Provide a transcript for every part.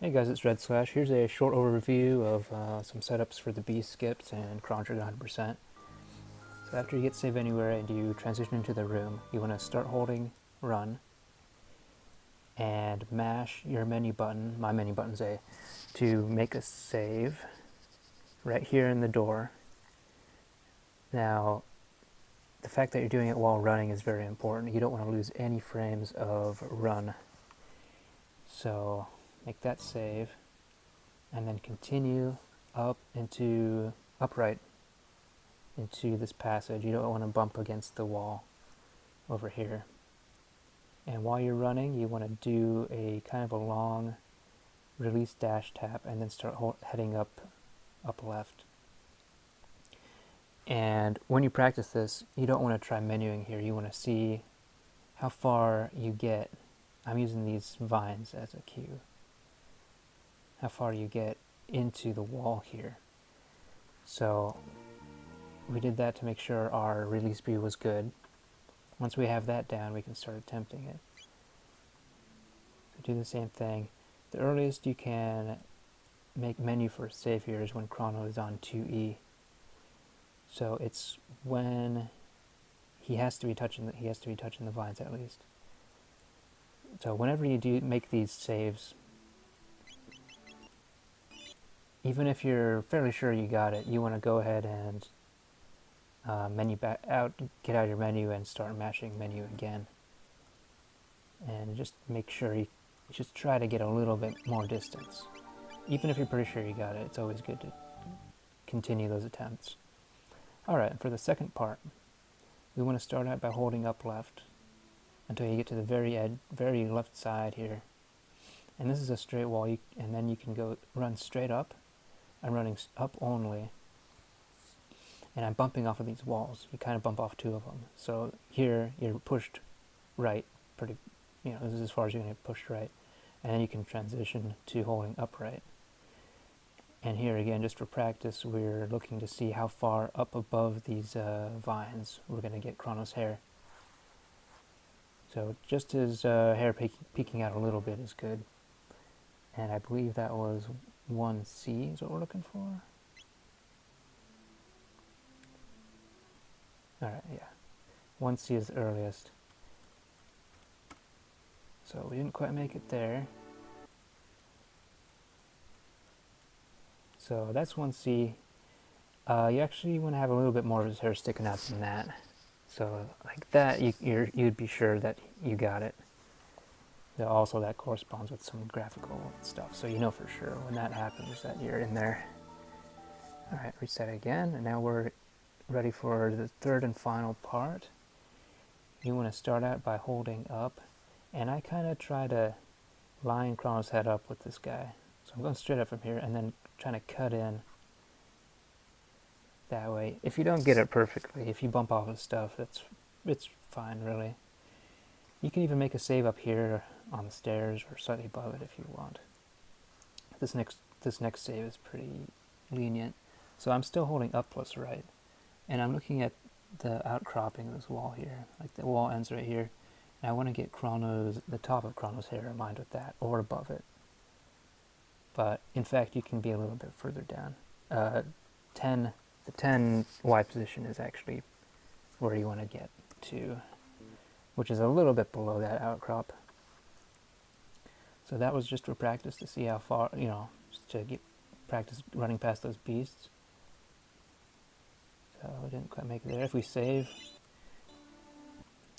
Hey guys, it's Red Slash. Here's a short overview of some setups for the Beast skips and Chrono Trigger 100%. So after you get Save Anywhere and you transition into the room, you want to start holding Run and mash your menu button, my menu button's A, to make a save right here in the door. Now, the fact that you're doing it while running is very important. You don't want to lose any frames of run. So make that save and then continue up into upright into this passage. You don't want to bump against the wall over here. And while you're running, you want to do a kind of a long release dash tap and then start heading up left. And when you practice this, you don't want to try menuing here. You want to see how far you get. I'm using these vines as a cue. How far you get into the wall here. So we did that to make sure our release speed was good. Once we have that down, we can start attempting it. So do the same thing. The earliest you can make menu for save here is when Chrono is on 2E. So it's when he has to be touching the vines at least. So whenever you do make these saves, even if you're fairly sure you got it, you want to go ahead and get out of your menu and start mashing menu again. And just make sure you just try to get a little bit more distance. Even if you're pretty sure you got it, it's always good to continue those attempts. Alright, for the second part, we want to start out by holding up left until you get to the very left side here. And this is a straight wall, and then you can go run straight up. I'm running up only, and I'm bumping off of these walls. You kind of bump off two of them. So here you're pushed right, this is as far as you're going to push right, and then you can transition to holding upright. And here again, just for practice, we're looking to see how far up above these vines we're going to get Chrono's hair. So just his hair peeking out a little bit is good. And I believe that was 1C is what we're looking for. Alright, yeah. 1C is the earliest. So we didn't quite make it there. So that's 1C. You actually want to have a little bit more of his hair sticking out than that. So like that, you'd be sure that you got it. Also, that corresponds with some graphical stuff, so you know for sure when that happens that you're in there. Alright, reset again, and now we're ready for the third and final part. You want to start out by holding up, and I kind of try to line Chrono's head up with this guy. So I'm going straight up from here, and then trying to cut in that way. If you don't get it perfectly, if you bump off of stuff, it's fine, really. You can even make a save up here on the stairs or slightly above it if you want. This next save is pretty lenient. So I'm still holding up plus right. And I'm looking at the outcropping of this wall here. Like the wall ends right here. And I want to get the top of Chrono's hair aligned with that or above it. But in fact, you can be a little bit further down. The 10 Y position is actually where you want to get to, which is a little bit below that outcrop. So that was just for practice to see how far, just to get practice running past those beasts. So we didn't quite make it there. If we save,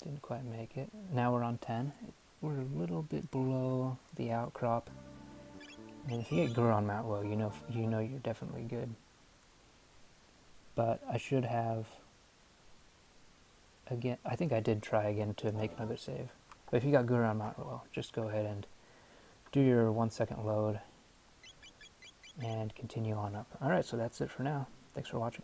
didn't quite make it. Now we're on 10. We're a little bit below the outcrop. And if you get Goron Mount low, you know you're definitely good. But I should have, again, I think I did try again to make another save. But if you got Goron Mount low, just go ahead and do your 1 second load and continue on up. Alright, so that's it for now. Thanks for watching.